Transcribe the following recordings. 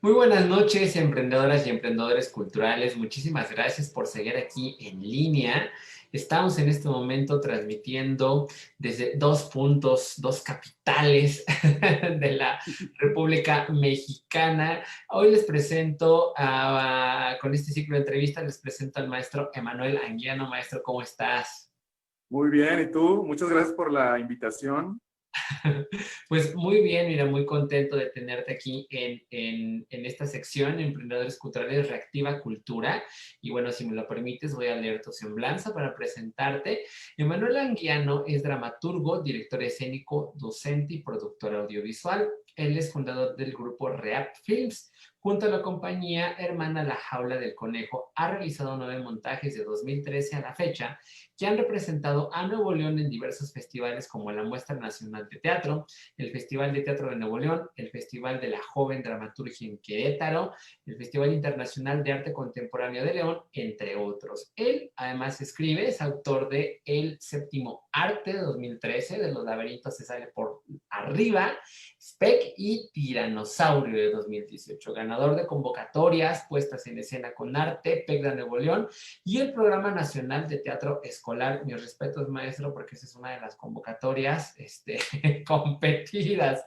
Muy buenas noches, emprendedoras y emprendedores culturales. Muchísimas gracias por seguir aquí en línea. Estamos en este momento transmitiendo desde dos puntos, dos capitales de la República Mexicana. Hoy les presento, con este ciclo de entrevistas, les presento al maestro Emanuel Anguiano. Maestro, ¿cómo estás? Muy bien, ¿y tú? Muchas gracias por la invitación. Pues muy bien, mira, muy contento de tenerte aquí en esta sección, Emprendedores Culturales Reactiva Cultura. Y bueno, si me lo permites, voy a leer tu semblanza para presentarte. Emanuel Anguiano es dramaturgo, director escénico, docente y productor audiovisual. Él es fundador del grupo React Films. Junto a la compañía hermana La Jaula del Conejo, ha realizado 9 montajes de 2013 a la fecha que han representado a Nuevo León en diversos festivales como la Muestra Nacional de Teatro, el Festival de Teatro de Nuevo León, el Festival de la Joven Dramaturgia en Querétaro, el Festival Internacional de Arte Contemporáneo de León, entre otros. Él además escribe, es autor de El Séptimo Arte de 2013, de Los laberintos se sale por arriba, Spec y Tiranosaurio de 2018, ganador de convocatorias, puestas en escena con arte, PEC de Nuevo León, y el Programa Nacional de Teatro Escolar. Mis respetos, maestro, porque esa es una de las convocatorias competidas.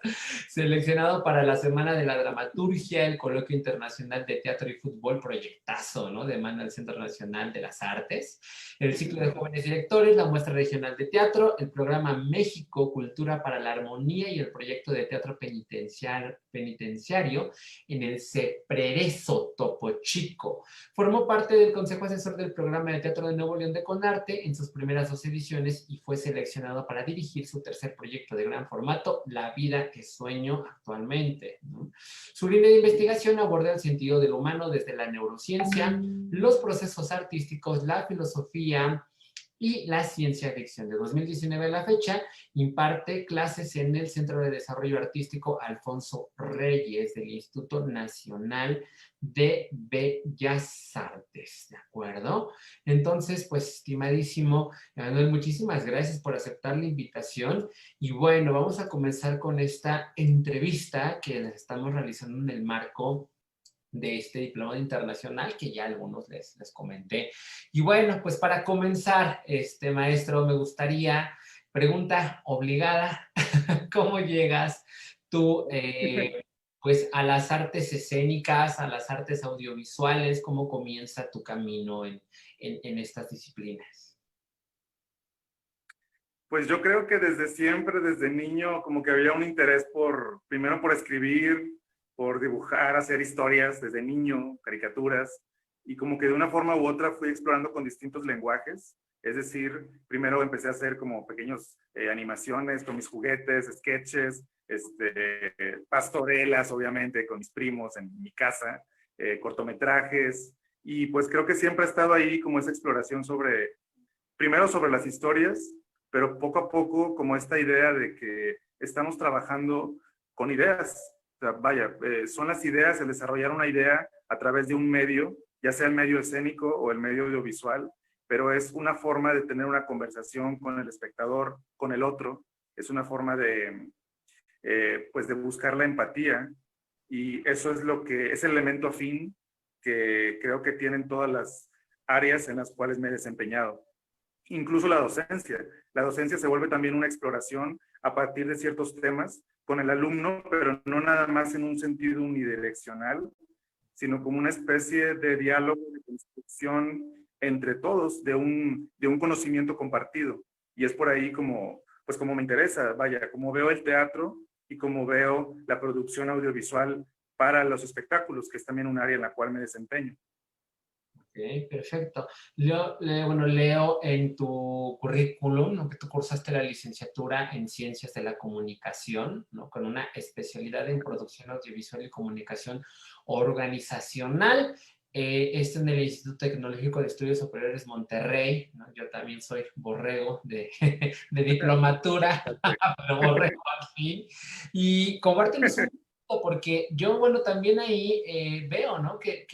Seleccionado para la Semana de la Dramaturgia, el Coloquio Internacional de Teatro y Fútbol, proyectazo, ¿no? Demanda del Centro Nacional de las Artes. El ciclo de jóvenes directores, la muestra regional de teatro, el programa México, Cultura para la Armonía y el proyecto de teatro penitenciario en el CEPRERESO Topo Chico. Formó parte del Consejo Asesor del Programa de Teatro de Nuevo León de Conarte en sus primeras 2 ediciones y fue seleccionado para dirigir su tercer proyecto de gran formato, La vida que sueño actualmente, ¿no? Su línea de investigación aborda el sentido del humano desde la neurociencia, los procesos artísticos, la filosofía y la ciencia ficción. De 2019 a la fecha, imparte clases en el Centro de Desarrollo Artístico Alfonso Reyes del Instituto Nacional de Bellas Artes, ¿de acuerdo? Entonces, pues, estimadísimo Emanuel, muchísimas gracias por aceptar la invitación. Y bueno, vamos a comenzar con esta entrevista que les estamos realizando en el marco de este diplomado internacional que ya algunos les comenté. Y bueno, pues para comenzar, maestro, me gustaría, pregunta obligada, ¿cómo llegas tú pues a las artes escénicas, a las artes audiovisuales? ¿Cómo comienza tu camino en estas disciplinas? Pues yo creo que desde siempre, desde niño, como que había un interés primero por escribir, por dibujar, hacer historias desde niño, caricaturas, y como que de una forma u otra fui explorando con distintos lenguajes. Es decir, primero empecé a hacer como pequeños animaciones con mis juguetes, sketches, pastorelas, obviamente, con mis primos en mi casa, cortometrajes, y pues creo que siempre ha estado ahí como esa exploración primero sobre las historias, pero poco a poco como esta idea de que estamos trabajando con ideas. O sea, vaya, son las ideas, el desarrollar una idea a través de un medio, ya sea el medio escénico o el medio audiovisual, pero es una forma de tener una conversación con el espectador, con el otro, es una forma pues de buscar la empatía, y eso es lo que es el elemento afín que creo que tienen todas las áreas en las cuales me he desempeñado. Incluso la docencia. La docencia se vuelve también una exploración a partir de ciertos temas con el alumno, pero no nada más en un sentido unidireccional, sino como una especie de diálogo, de construcción entre todos de un conocimiento compartido. Y es por ahí como, pues como me interesa, vaya, como veo el teatro y como veo la producción audiovisual para los espectáculos, que es también un área en la cual me desempeño. Ok, perfecto. Bueno, leo en tu currículum, ¿no?, que tú cursaste la licenciatura en Ciencias de la Comunicación, ¿no?, con una especialidad en Producción Audiovisual y Comunicación Organizacional. Esto en el Instituto Tecnológico de Estudios Superiores Monterrey, ¿no? Yo también soy borrego de, de diplomatura, pero borrego al fin. Y compártenos porque yo, bueno, también ahí veo, ¿no? Que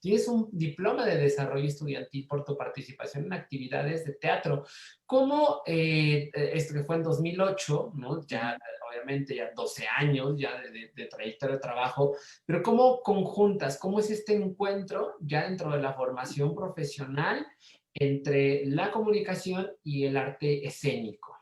tienes un diploma de desarrollo estudiantil por tu participación en actividades de teatro. ¿Cómo, esto que fue en 2008, ¿no? Ya, obviamente, ya 12 años ya de trayectoria de trabajo, pero ¿cómo conjuntas, cómo es este encuentro ya dentro de la formación profesional entre la comunicación y el arte escénico?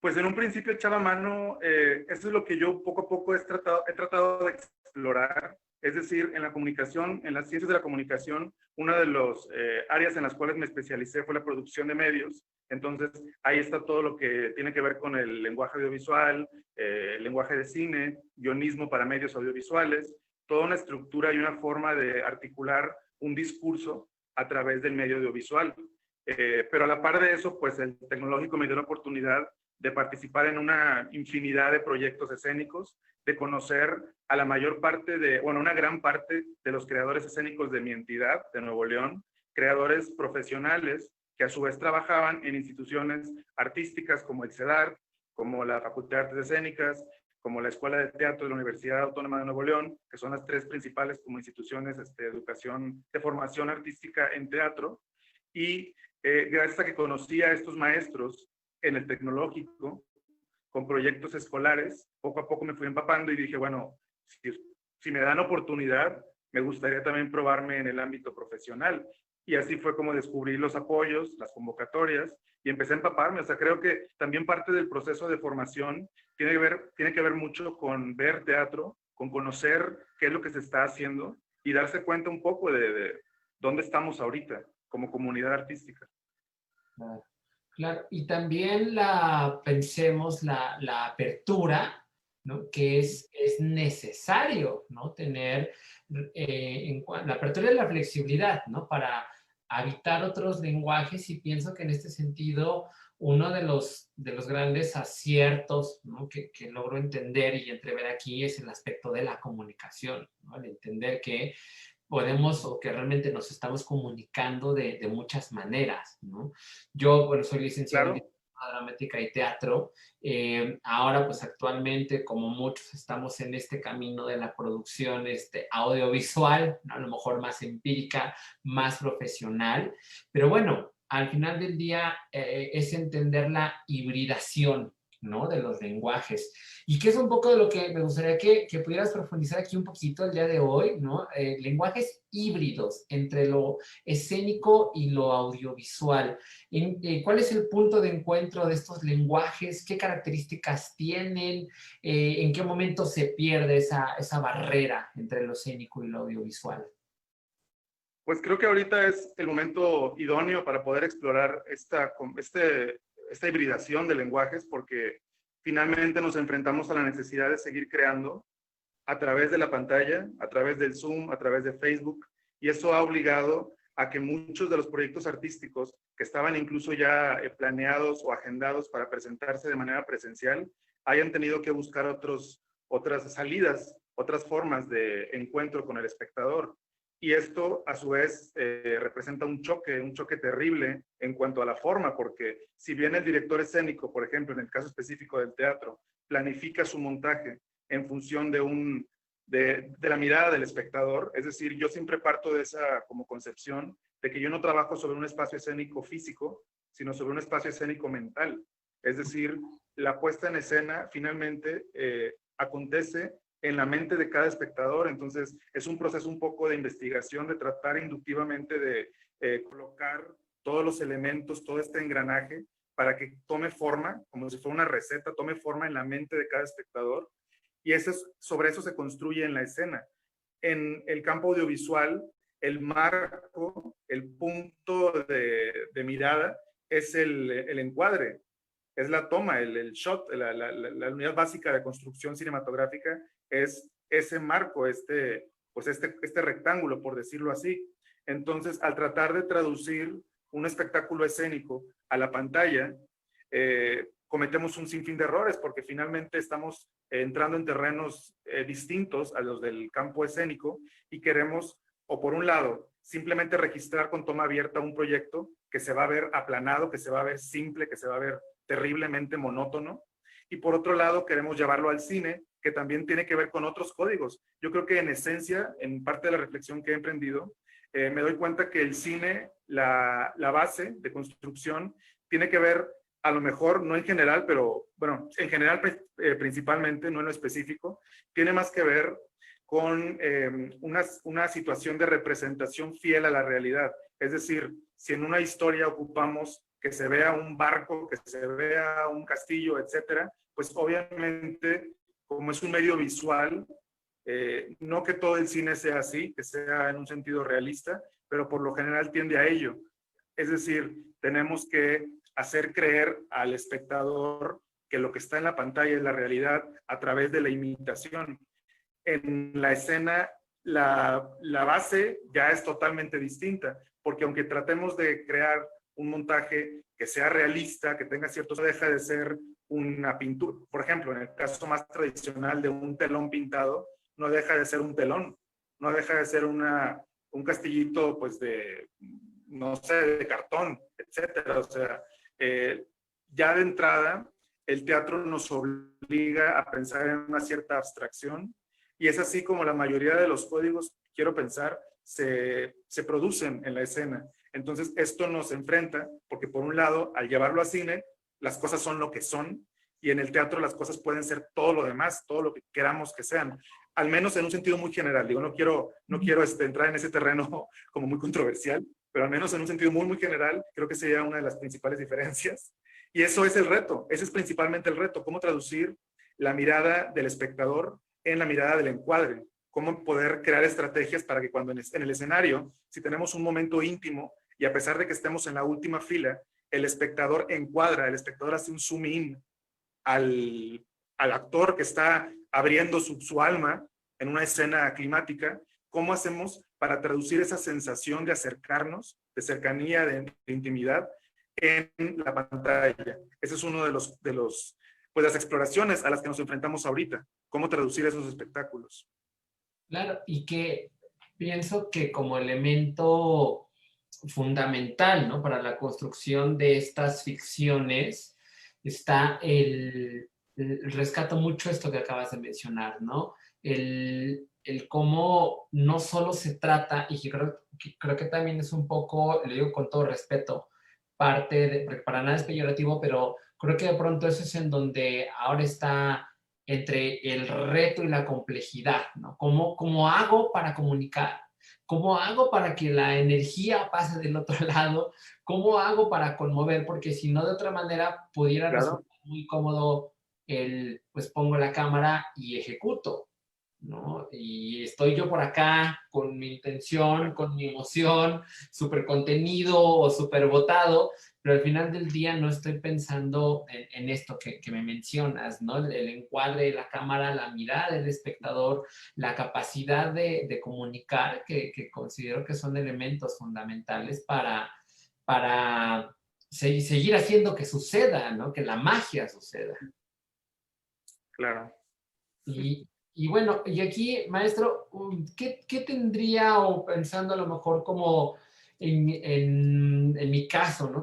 Pues en un principio echaba mano, eso es lo que yo poco a poco he tratado de explorar, es decir, en la comunicación, en las ciencias de la comunicación, una de las áreas en las cuales me especialicé fue la producción de medios, entonces ahí está todo lo que tiene que ver con el lenguaje audiovisual, el lenguaje de cine, guionismo para medios audiovisuales, toda una estructura y una forma de articular un discurso a través del medio audiovisual. Pero a la par de eso, pues el tecnológico me dio la oportunidad de participar en una infinidad de proyectos escénicos, de conocer a la mayor parte de, bueno, una gran parte de los creadores escénicos de mi entidad, de Nuevo León, creadores profesionales que a su vez trabajaban en instituciones artísticas como el CEDAR, como la Facultad de Artes Escénicas, como la Escuela de Teatro de la Universidad Autónoma de Nuevo León, que son las tres principales como instituciones de educación, de formación artística en teatro. Y gracias a que conocí a estos maestros en el tecnológico, con proyectos escolares, poco a poco me fui empapando y dije, bueno, si me dan oportunidad, me gustaría también probarme en el ámbito profesional. Y así fue como descubrí los apoyos, las convocatorias, y empecé a empaparme. O sea, creo que también parte del proceso de formación tiene que ver mucho con ver teatro, con conocer qué es lo que se está haciendo y darse cuenta un poco de dónde estamos ahorita como comunidad artística. Claro, claro. Y también pensemos la apertura, ¿no? Que es necesario, ¿no? Tener la apertura y la flexibilidad, ¿no? Para habitar otros lenguajes, y pienso que en este sentido uno de los grandes aciertos, ¿no? que logro entender y entrever aquí es el aspecto de la comunicación, ¿no? El entender que podemos o que realmente nos estamos comunicando de muchas maneras, ¿no? Yo, bueno, soy licenciado en Claro, dramática y teatro. Ahora, pues actualmente, como muchos, estamos en este camino de la producción audiovisual, ¿no? A lo mejor más empírica, más profesional, pero bueno, al final del día es entender la hibridación, ¿no? De los lenguajes. Y que es un poco de lo que me gustaría que pudieras profundizar aquí un poquito el día de hoy, ¿no? Lenguajes híbridos entre lo escénico y lo audiovisual. ¿Cuál es el punto de encuentro de estos lenguajes? ¿Qué características tienen? ¿En qué momento se pierde esa barrera entre lo escénico y lo audiovisual? pues creo que ahorita es el momento idóneo para poder explorar esta hibridación de lenguajes, porque finalmente nos enfrentamos a la necesidad de seguir creando a través de la pantalla, a través del Zoom, a través de Facebook, y eso ha obligado a que muchos de los proyectos artísticos que estaban incluso ya planeados o agendados para presentarse de manera presencial, hayan tenido que buscar otras salidas, otras formas de encuentro con el espectador. Y esto, a su vez, representa un choque terrible en cuanto a la forma, porque si bien el director escénico, por ejemplo, en el caso específico del teatro, planifica su montaje en función de la mirada del espectador, es decir, yo siempre parto de esa como concepción de que yo no trabajo sobre un espacio escénico físico, sino sobre un espacio escénico mental. Es decir, la puesta en escena finalmente acontece en la mente de cada espectador, entonces es un proceso un poco de investigación, de tratar inductivamente de colocar todos los elementos, todo este engranaje, para que tome forma, como si fuera una receta, tome forma en la mente de cada espectador, y sobre eso se construye en la escena. En el campo audiovisual, el marco, el punto de mirada es el encuadre, es la toma, el shot, la unidad básica de construcción cinematográfica es ese marco, pues este rectángulo, por decirlo así. Entonces, al tratar de traducir un espectáculo escénico a la pantalla, cometemos un sinfín de errores porque finalmente estamos entrando en terrenos distintos a los del campo escénico y queremos, o por un lado, simplemente registrar con toma abierta un proyecto que se va a ver aplanado, que se va a ver simple, que se va a ver terriblemente monótono, y por otro lado queremos llevarlo al cine que también tiene que ver con otros códigos. Yo creo que en esencia, en parte de la reflexión que he emprendido, me doy cuenta que el cine, la base de construcción, tiene que ver, a lo mejor, no en general, pero bueno, en general principalmente, no en lo específico, tiene más que ver con una situación de representación fiel a la realidad. Es decir, si en una historia ocupamos que se vea un barco, que se vea un castillo, etcétera, pues obviamente, como es un medio visual, no que todo el cine sea así, que sea en un sentido realista, pero por lo general tiende a ello. Es decir, tenemos que hacer creer al espectador que lo que está en la pantalla es la realidad a través de la imitación. En la escena, la base ya es totalmente distinta, porque aunque tratemos de crear un montaje que sea realista, que tenga ciertos, deja de ser una pintura. Por ejemplo, en el caso más tradicional de un telón pintado, no deja de ser un telón, no deja de ser un castillito, pues de, no sé, de cartón, etcétera. O sea, ya de entrada, el teatro nos obliga a pensar en una cierta abstracción, y es así como la mayoría de los códigos, quiero pensar, se producen en la escena. Entonces, esto nos enfrenta, porque por un lado, al llevarlo a cine, las cosas son lo que son, y en el teatro las cosas pueden ser todo lo demás, todo lo que queramos que sean, al menos en un sentido muy general. Digo, no quiero entrar en ese terreno como muy controversial, pero al menos en un sentido muy, muy general, creo que sería una de las principales diferencias. Y eso es el reto, ese es principalmente el reto, cómo traducir la mirada del espectador en la mirada del encuadre, cómo poder crear estrategias para que cuando en el escenario, si tenemos un momento íntimo y a pesar de que estemos en la última fila, el espectador encuadra, el espectador hace un zoom in al actor que está abriendo su alma en una escena climática. ¿Cómo hacemos para traducir esa sensación de acercarnos, de cercanía, de intimidad en la pantalla? Ese es uno de pues las exploraciones a las que nos enfrentamos ahorita. ¿Cómo traducir esos espectáculos? Claro, y que pienso que como elemento fundamental, ¿no? Para la construcción de estas ficciones está rescato mucho esto que acabas de mencionar, ¿no? El cómo no solo se trata, y creo que también es un poco, le digo con todo respeto, parte de, porque para nada es peyorativo, pero creo que de pronto eso es en donde ahora está entre el reto y la complejidad, ¿no? ¿Cómo hago para comunicar? ¿Cómo hago para que la energía pase del otro lado? ¿Cómo hago para conmover? Porque si no, de otra manera, pudiera Claro. resultar muy cómodo pues pongo la cámara y ejecuto, ¿no? Y estoy yo por acá con mi intención, con mi emoción, súper contenido o súper botado, pero al final del día no estoy pensando en esto que me mencionas, ¿no? El encuadre, la cámara, la mirada del espectador, la capacidad de comunicar, que considero que son elementos fundamentales para seguir haciendo que suceda, ¿no? Que la magia suceda. Claro. Y bueno, y aquí, maestro, ¿qué tendría, o pensando a lo mejor como en mi caso, ¿no?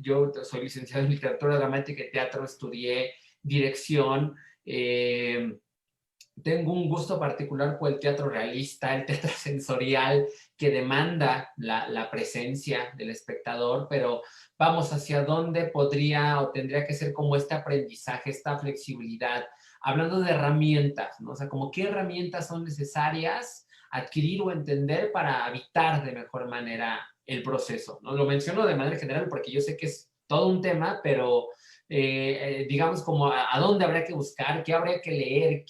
Yo soy licenciado en literatura dramática y teatro, estudié dirección, tengo un gusto particular por el teatro realista, el teatro sensorial, que demanda la presencia del espectador, pero vamos, hacia dónde podría o tendría que ser como este aprendizaje, esta flexibilidad, hablando de herramientas, ¿no? O sea, como qué herramientas son necesarias adquirir o entender para habitar de mejor manera el proceso, ¿no? Lo menciono de manera general porque yo sé que es todo un tema, pero digamos como a dónde habría que buscar, qué habría que leer,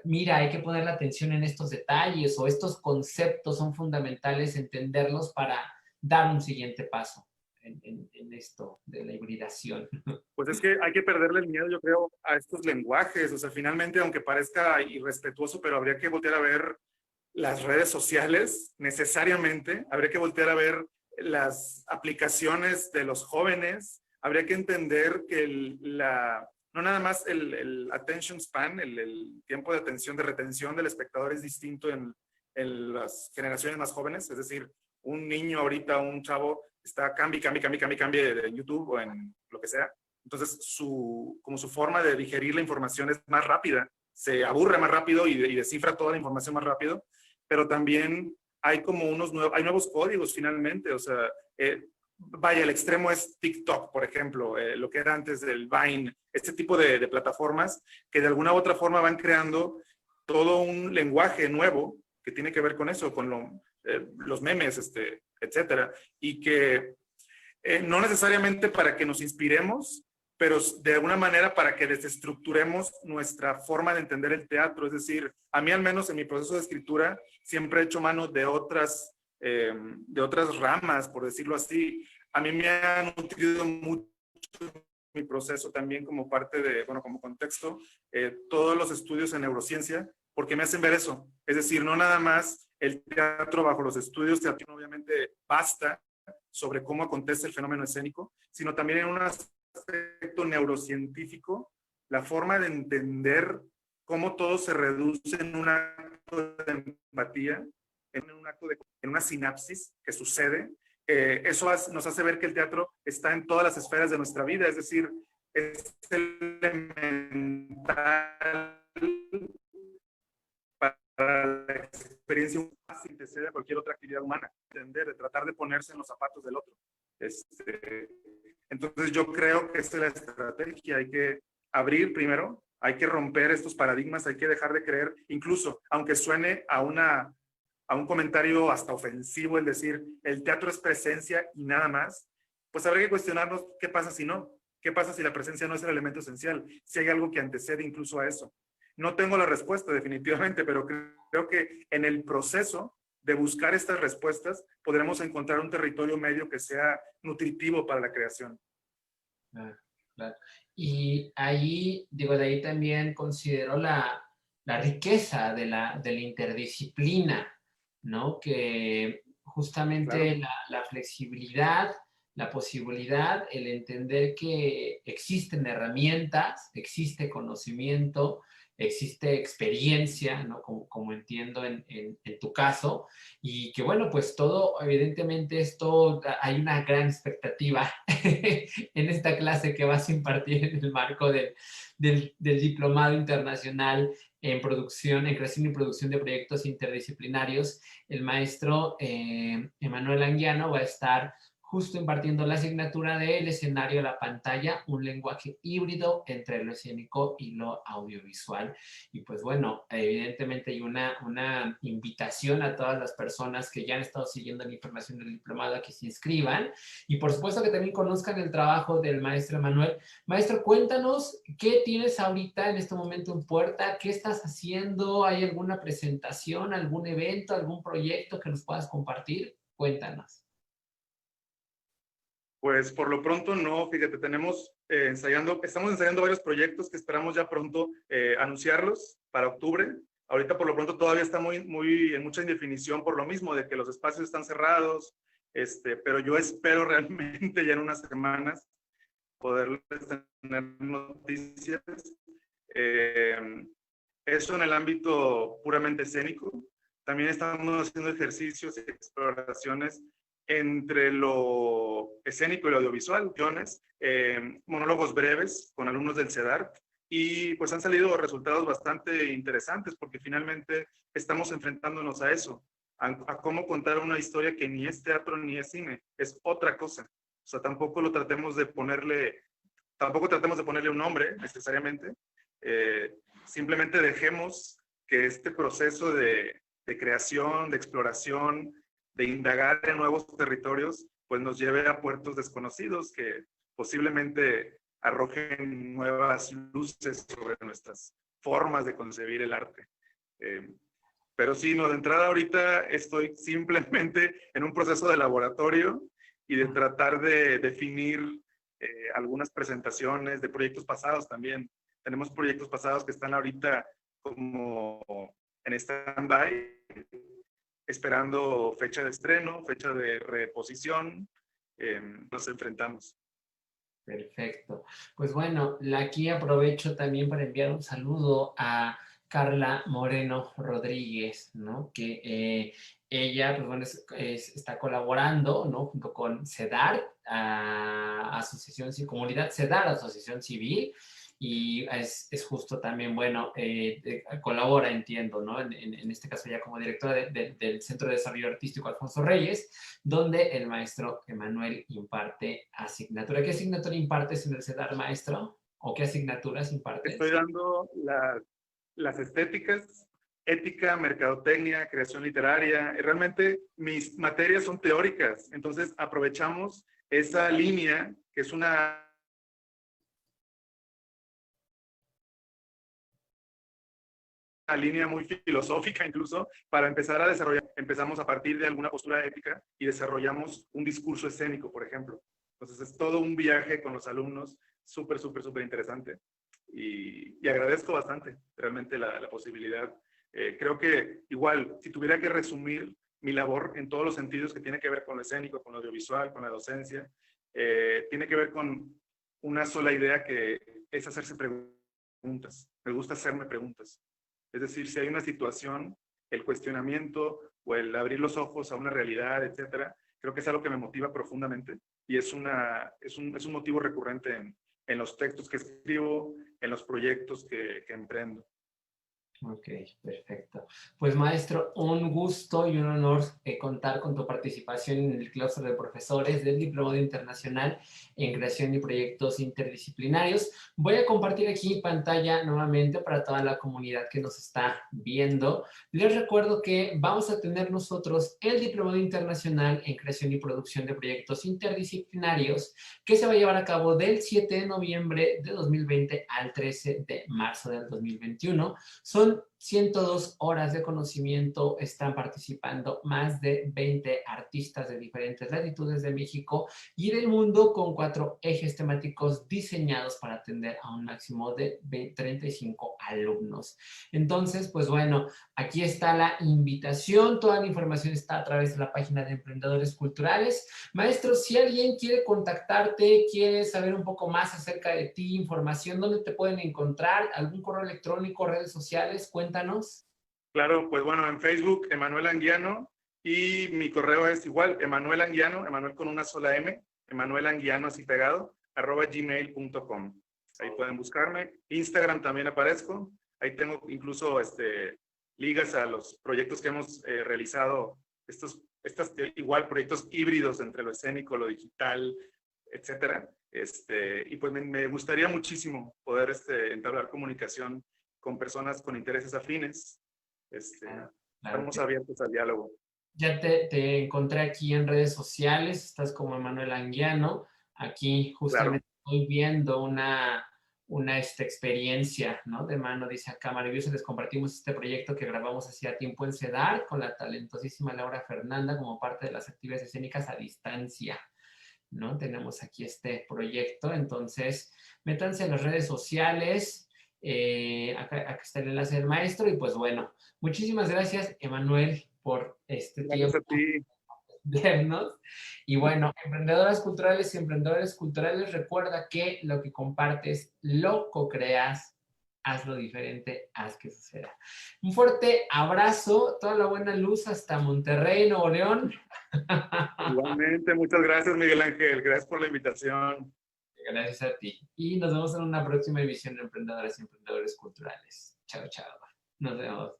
mira, hay que poner la atención en estos detalles o estos conceptos son fundamentales entenderlos para dar un siguiente paso en esto de la hibridación. Pues es que hay que perderle el miedo, yo creo, a estos lenguajes. O sea, finalmente, aunque parezca irrespetuoso, pero habría que voltear a ver las redes sociales necesariamente, habría que voltear a ver las aplicaciones de los jóvenes, habría que entender que no nada más el attention span, el tiempo de atención, de retención del espectador es distinto en las generaciones más jóvenes, es decir, un niño ahorita, un chavo, está cambie de YouTube o en lo que sea, Entonces, como su forma de digerir la información es más rápida, se aburre más rápido y descifra toda la información más rápido, pero también hay como hay nuevos códigos finalmente, o sea, vaya, el extremo es TikTok, por ejemplo, lo que era antes del Vine, este tipo de plataformas que de alguna u otra forma van creando todo un lenguaje nuevo que tiene que ver con eso, con los memes, etcétera, y que no necesariamente para que nos inspiremos, pero de alguna manera para que desestructuremos nuestra forma de entender el teatro. Es decir, a mí al menos en mi proceso de escritura siempre he hecho mano de otras ramas, por decirlo así. A mí me ha nutrido mucho mi proceso también como parte de, bueno, como contexto, todos los estudios en neurociencia, porque me hacen ver eso. Es decir, no nada más el teatro bajo los estudios teatrales obviamente basta sobre cómo acontece el fenómeno escénico, sino también en un aspecto neurocientífico, la forma de entender cómo todo se reduce en un acto de empatía, en una sinapsis que sucede. Eso nos hace ver que el teatro está en todas las esferas de nuestra vida, es decir, es elemental para la experiencia fácil de ser cualquier otra actividad humana, entender, de tratar de ponerse en los zapatos del otro. Entonces yo creo que esta es la estrategia, hay que abrir primero, hay que romper estos paradigmas, hay que dejar de creer, incluso aunque suene a un comentario hasta ofensivo, el decir el teatro es presencia y nada más, pues habría que cuestionarnos qué pasa si no, qué pasa si la presencia no es el elemento esencial, si hay algo que antecede incluso a eso. No tengo la respuesta definitivamente, pero creo que en el proceso de buscar estas respuestas podremos encontrar un territorio medio que sea nutritivo para la creación. Claro, claro. Y ahí, digo, de ahí también considero la riqueza de la interdisciplina, ¿no? Que justamente Claro. la flexibilidad, la posibilidad, el entender que existen herramientas, existe conocimiento, existe experiencia, ¿no? Como entiendo en tu caso, y que bueno, pues todo, evidentemente esto, hay una gran expectativa en esta clase que vas a impartir en el marco del Diplomado Internacional en Producción, en Creación y Producción de Proyectos Interdisciplinarios. El maestro Emanuel Anguiano va a estar justo impartiendo la asignatura de El escenario a la pantalla, un lenguaje híbrido entre lo escénico y lo audiovisual. Y pues bueno, evidentemente hay una invitación a todas las personas que ya han estado siguiendo la información del diplomado a que se inscriban y por supuesto que también conozcan el trabajo del maestro Emanuel. Maestro, cuéntanos qué tienes ahorita en este momento en puerta, qué estás haciendo, ¿hay alguna presentación, algún evento, algún proyecto que nos puedas compartir? Cuéntanos. Pues por lo pronto no, fíjate, estamos ensayando varios proyectos que esperamos ya pronto anunciarlos para octubre. Ahorita por lo pronto todavía está en mucha indefinición por lo mismo de que los espacios están cerrados, pero yo espero realmente ya en unas semanas poderles tener noticias. Eso en el ámbito puramente escénico. También estamos haciendo ejercicios y exploraciones entre lo escénico y lo audiovisual, monólogos breves con alumnos del CEDART, y pues han salido resultados bastante interesantes porque finalmente estamos enfrentándonos a eso, a cómo contar una historia que ni es teatro ni es cine, es otra cosa. O sea, tampoco tratemos de ponerle un nombre necesariamente, simplemente dejemos que este proceso de creación, de exploración, de indagar en nuevos territorios, pues nos lleve a puertos desconocidos que posiblemente arrojen nuevas luces sobre nuestras formas de concebir el arte. Pero sí, no, de entrada ahorita estoy simplemente en un proceso de laboratorio y de tratar de definir algunas presentaciones de proyectos pasados también. Tenemos proyectos pasados que están ahorita como en stand-by, esperando fecha de estreno, fecha de reposición, nos enfrentamos. Perfecto. Pues bueno, aquí aprovecho también para enviar un saludo a Carla Moreno Rodríguez, ¿no? Que ella, pues bueno, está colaborando, ¿no? Junto con CEDAR, Asociación Civil, Comunidad CEDAR, Asociación Civil, y es justo también, bueno, colabora, entiendo, ¿no? En este caso ya como directora del Centro de Desarrollo Artístico Alfonso Reyes, donde el maestro Emanuel imparte asignatura. ¿Qué asignatura impartes en el CEDAR, maestro? ¿O qué asignaturas Estoy impartes? dando las estéticas, ética, mercadotecnia, creación literaria. Realmente mis materias son teóricas, entonces aprovechamos esa línea, que es una línea muy filosófica incluso, para empezar a desarrollar. Empezamos a partir de alguna postura ética y desarrollamos un discurso escénico, por ejemplo. Entonces es todo un viaje con los alumnos, súper, súper, súper interesante. Y agradezco bastante realmente la posibilidad. Creo que igual, si tuviera que resumir mi labor en todos los sentidos que tiene que ver con lo escénico, con lo audiovisual, con la docencia, tiene que ver con una sola idea, que es hacerse preguntas. Me gusta hacerme preguntas. Es decir, si hay una situación, el cuestionamiento o el abrir los ojos a una realidad, etcétera, creo que es algo que me motiva profundamente y es un motivo recurrente en los textos que escribo, en los proyectos que emprendo. Ok, perfecto. Pues maestro, un gusto y un honor contar con tu participación en el claustro de profesores del Diplomado Internacional en Creación y Proyectos Interdisciplinarios. Voy a compartir aquí pantalla nuevamente para toda la comunidad que nos está viendo. Les recuerdo que vamos a tener nosotros el Diplomado Internacional en Creación y Producción de Proyectos Interdisciplinarios, que se va a llevar a cabo del 7 de noviembre de 2020 al 13 de marzo del 2021. Son 102 horas de conocimiento, están participando más de 20 artistas de diferentes latitudes de México y del mundo, con 4 ejes temáticos diseñados para atender a un máximo de 35 alumnos. Entonces, pues bueno, aquí está la invitación, toda la información está a través de la página de Emprendedores Culturales. Maestro, si alguien quiere contactarte, quiere saber un poco más acerca de ti, información, ¿dónde te pueden encontrar? ¿Algún correo electrónico, redes sociales? Cuéntanos. Claro, pues bueno, en Facebook, Emanuel Anguiano, y mi correo es igual, Emanuel Anguiano, Emanuel con una sola M, Emanuel Anguiano así pegado, @gmail.com. Ahí pueden buscarme. Instagram también aparezco. Ahí tengo incluso ligas a los proyectos que hemos realizado, igual proyectos híbridos entre lo escénico, lo digital, etcétera. Y pues me gustaría muchísimo poder entablar comunicación con personas con intereses afines. Claro, claro Estamos que abiertos al diálogo. ya te encontré aquí en redes sociales, estás como Emanuel Anguiano. Aquí Claro. justamente estoy viendo una experiencia, ¿no? De mano, dice acá, maravilloso, les compartimos este proyecto que grabamos hacía tiempo en CEDAR con la talentosísima Laura Fernanda como parte de las actividades escénicas a distancia, ¿no? Tenemos aquí este proyecto, entonces métanse en las redes sociales, acá está el enlace del maestro y pues bueno, muchísimas gracias, Emanuel, por este Gracias tiempo a ti. de vernos. Y bueno, emprendedoras culturales y emprendedores culturales, recuerda que lo que compartes, lo co-creas, hazlo diferente, haz que suceda. Un fuerte abrazo, toda la buena luz hasta Monterrey, Nuevo León. Igualmente, muchas gracias, Miguel Ángel. Gracias por la invitación. Gracias a ti. Y nos vemos en una próxima edición de Emprendedoras y Emprendedores Culturales. Chao, chao. Nos vemos.